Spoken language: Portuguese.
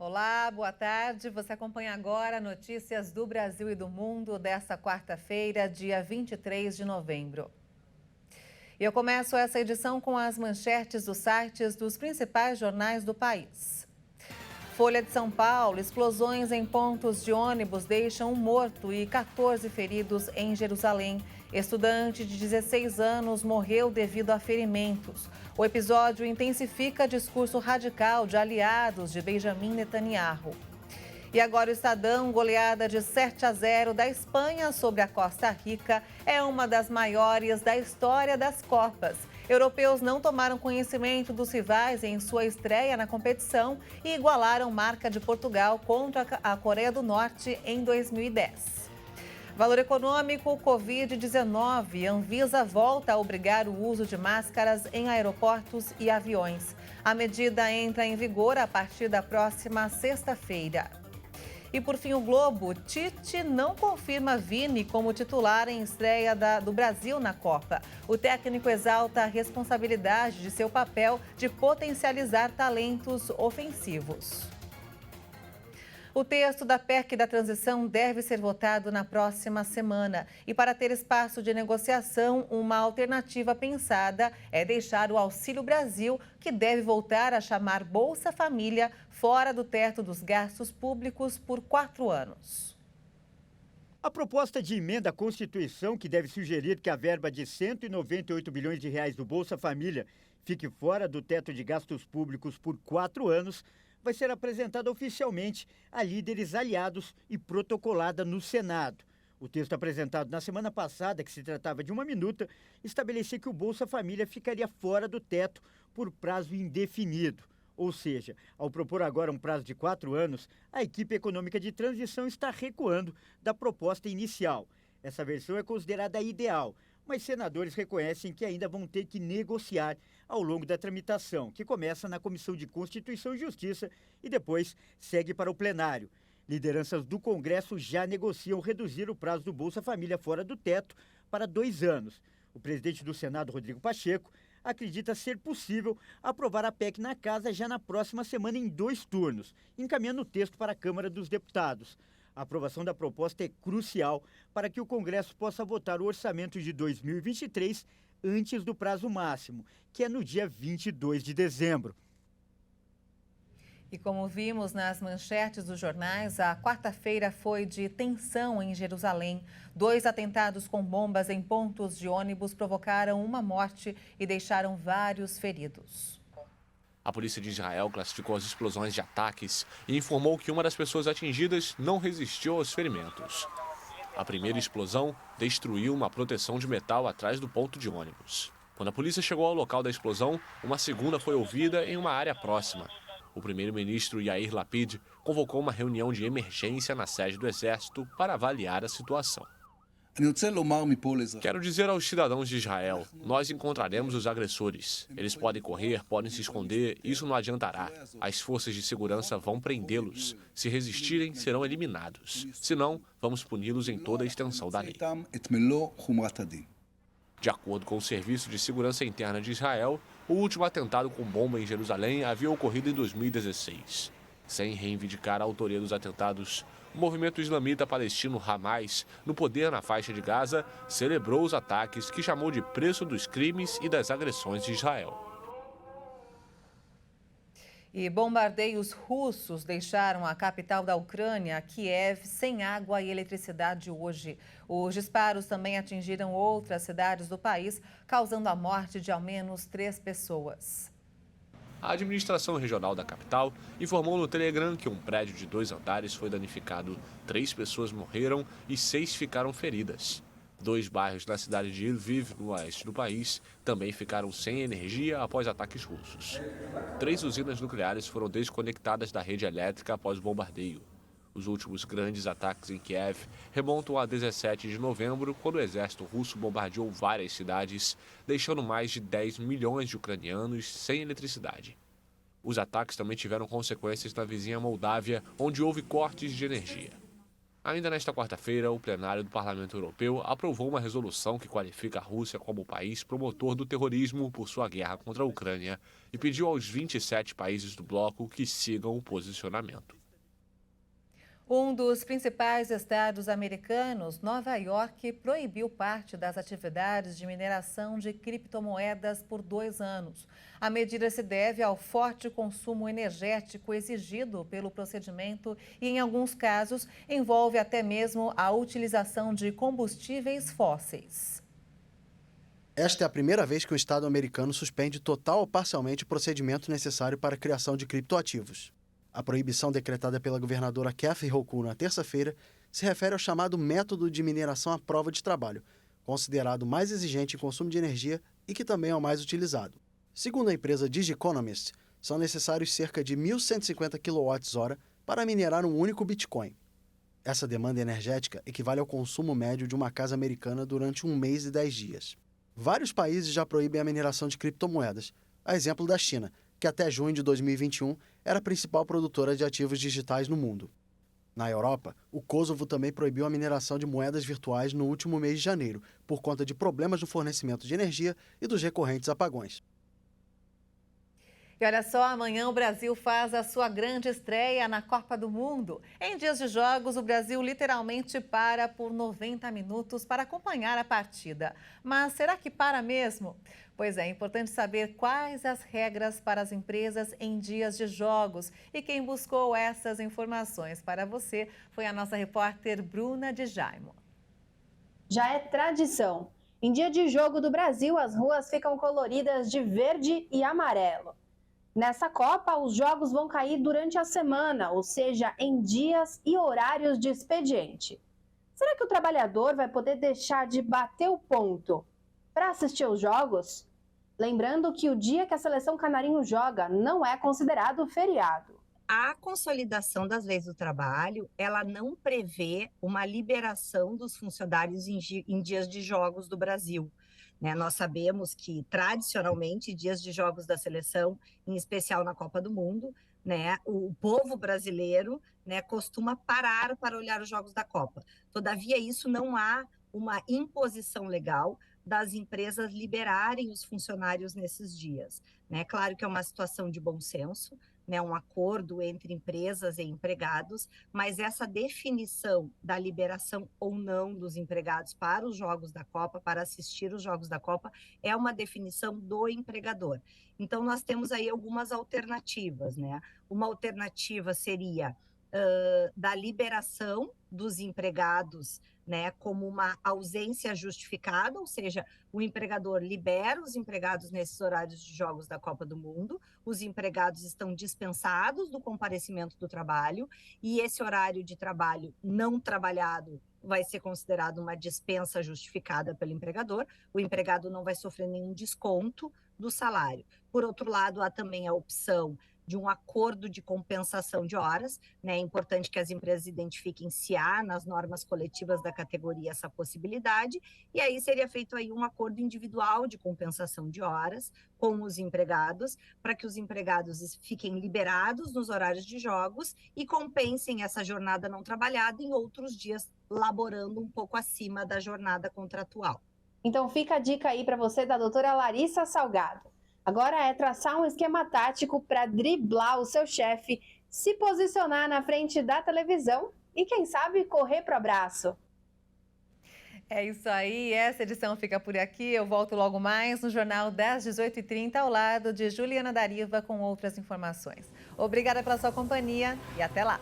Olá, boa tarde. Você acompanha agora notícias do Brasil e do mundo desta quarta-feira, dia 23 de novembro. E eu começo essa edição com as manchetes dos sites dos principais jornais do país. Folha de São Paulo: explosões em pontos de ônibus deixam um morto e 14 feridos em Jerusalém. Estudante de 16 anos morreu devido a ferimentos. O episódio intensifica discurso radical de aliados de Benjamin Netanyahu. E agora o Estadão: goleada de 7-0 da Espanha sobre a Costa Rica é uma das maiores da história das Copas. Europeus não tomaram conhecimento dos rivais em sua estreia na competição e igualaram marca de Portugal contra a Coreia do Norte em 2010. Valor econômico: Covid-19. Anvisa volta a obrigar o uso de máscaras em aeroportos e aviões. A medida entra em vigor a partir da próxima sexta-feira. E por fim, o Globo: Tite não confirma Vini como titular em estreia do Brasil na Copa. O técnico exalta a responsabilidade de seu papel de potencializar talentos ofensivos. O texto da PEC da transição deve ser votado na próxima semana. E para ter espaço de negociação, uma alternativa pensada é deixar o Auxílio Brasil, que deve voltar a chamar Bolsa Família, fora do teto dos gastos públicos por 4 anos. A proposta de emenda à Constituição, que deve sugerir que a verba de 198 bilhões de reais do Bolsa Família fique fora do teto de gastos públicos por 4 anos, vai ser apresentada oficialmente a líderes aliados e protocolada no Senado. O texto apresentado na semana passada, que se tratava de uma minuta, estabelecia que o Bolsa Família ficaria fora do teto por prazo indefinido. Ou seja, ao propor agora um prazo de 4 anos, a equipe econômica de transição está recuando da proposta inicial. Essa versão é considerada ideal, mas senadores reconhecem que ainda vão ter que negociar ao longo da tramitação, que começa na Comissão de Constituição e Justiça e depois segue para o plenário. Lideranças do Congresso já negociam reduzir o prazo do Bolsa Família fora do teto para 2 anos. O presidente do Senado, Rodrigo Pacheco, acredita ser possível aprovar a PEC na casa já na próxima semana em 2 turnos, encaminhando o texto para a Câmara dos Deputados. A aprovação da proposta é crucial para que o Congresso possa votar o orçamento de 2023 antes do prazo máximo, que é no dia 22 de dezembro. E como vimos nas manchetes dos jornais, a quarta-feira foi de tensão em Jerusalém. 2 atentados com bombas em pontos de ônibus provocaram uma morte e deixaram vários feridos. A polícia de Israel classificou as explosões de ataques e informou que uma das pessoas atingidas não resistiu aos ferimentos. A primeira explosão destruiu uma proteção de metal atrás do ponto de ônibus. Quando a polícia chegou ao local da explosão, uma segunda foi ouvida em uma área próxima. O primeiro-ministro Yair Lapid convocou uma reunião de emergência na sede do Exército para avaliar a situação. Quero dizer aos cidadãos de Israel: nós encontraremos os agressores. Eles podem correr, podem se esconder, isso não adiantará. As forças de segurança vão prendê-los. Se resistirem, serão eliminados. Se não, vamos puni-los em toda a extensão da lei. De acordo com o Serviço de Segurança Interna de Israel, o último atentado com bomba em Jerusalém havia ocorrido em 2016. Sem reivindicar a autoria dos atentados, o movimento islamita palestino Hamas, no poder na faixa de Gaza, celebrou os ataques que chamou de preço dos crimes e das agressões de Israel. E bombardeios russos deixaram a capital da Ucrânia, Kiev, sem água e eletricidade hoje. Os disparos também atingiram outras cidades do país, causando a morte de ao menos 3 pessoas. A administração regional da capital informou no Telegram que um prédio de 2 andares foi danificado, 3 pessoas morreram e 6 ficaram feridas. 2 bairros da cidade de Lviv, no oeste do país, também ficaram sem energia após ataques russos. 3 usinas nucleares foram desconectadas da rede elétrica após o bombardeio. Os últimos grandes ataques em Kiev remontam a 17 de novembro, quando o exército russo bombardeou várias cidades, deixando mais de 10 milhões de ucranianos sem eletricidade. Os ataques também tiveram consequências na vizinha Moldávia, onde houve cortes de energia. Ainda nesta quarta-feira, o plenário do Parlamento Europeu aprovou uma resolução que qualifica a Rússia como o país promotor do terrorismo por sua guerra contra a Ucrânia e pediu aos 27 países do bloco que sigam o posicionamento. Um dos principais estados americanos, Nova York, proibiu parte das atividades de mineração de criptomoedas por 2 anos. A medida se deve ao forte consumo energético exigido pelo procedimento e, em alguns casos, envolve até mesmo a utilização de combustíveis fósseis. Esta é a primeira vez que um estado americano suspende total ou parcialmente o procedimento necessário para a criação de criptoativos. A proibição decretada pela governadora Kathy Hochul na terça-feira se refere ao chamado método de mineração à prova de trabalho, considerado mais exigente em consumo de energia e que também é o mais utilizado. Segundo a empresa Digiconomist, são necessários cerca de 1.150 kWh para minerar um único Bitcoin. Essa demanda energética equivale ao consumo médio de uma casa americana durante 1 mês e 10 dias. Vários países já proíbem a mineração de criptomoedas, a exemplo da China, que até junho de 2021 era a principal produtora de ativos digitais no mundo. Na Europa, o Kosovo também proibiu a mineração de moedas virtuais no último mês de janeiro, por conta de problemas no fornecimento de energia e dos recorrentes apagões. E olha só, amanhã o Brasil faz a sua grande estreia na Copa do Mundo. Em dias de jogos, o Brasil literalmente para por 90 minutos para acompanhar a partida. Mas será que para mesmo? Pois é importante saber quais as regras para as empresas em dias de jogos. E quem buscou essas informações para você foi a nossa repórter Bruna de Jaimo. Já é tradição. Em dia de jogo do Brasil, as ruas ficam coloridas de verde e amarelo. Nessa Copa, os jogos vão cair durante a semana, ou seja, em dias e horários de expediente. Será que o trabalhador vai poder deixar de bater o ponto para assistir aos jogos? Lembrando que o dia que a seleção canarinho joga não é considerado feriado. A consolidação das leis do trabalho, ela não prevê uma liberação dos funcionários em dias de jogos do Brasil. Nós sabemos que, tradicionalmente, dias de jogos da seleção, em especial na Copa do Mundo, o povo brasileiro costuma parar para olhar os jogos da Copa. Todavia, isso não há uma imposição legal das empresas liberarem os funcionários nesses dias. Claro que é uma situação de bom senso, um acordo entre empresas e empregados, mas essa definição da liberação ou não dos empregados para os jogos da Copa, para assistir os jogos da Copa, é uma definição do empregador. Então, nós temos aí algumas alternativas, Uma alternativa seria da liberação dos empregados, como uma ausência justificada, ou seja, o empregador libera os empregados nesses horários de jogos da Copa do Mundo, os empregados estão dispensados do comparecimento do trabalho e esse horário de trabalho não trabalhado vai ser considerado uma dispensa justificada pelo empregador, o empregado não vai sofrer nenhum desconto do salário. Por outro lado, há também a opção de um acordo de compensação de horas, É importante que as empresas identifiquem se há nas normas coletivas da categoria essa possibilidade, e aí seria feito aí um acordo individual de compensação de horas com os empregados, para que os empregados fiquem liberados nos horários de jogos e compensem essa jornada não trabalhada em outros dias, laborando um pouco acima da jornada contratual. Então fica a dica aí para você da doutora Larissa Salgado. Agora é traçar um esquema tático para driblar o seu chefe, se posicionar na frente da televisão e, quem sabe, correr para o abraço. É isso aí, essa edição fica por aqui. Eu volto logo mais no Jornal das 18h30, ao lado de Juliana Dariva com outras informações. Obrigada pela sua companhia e até lá!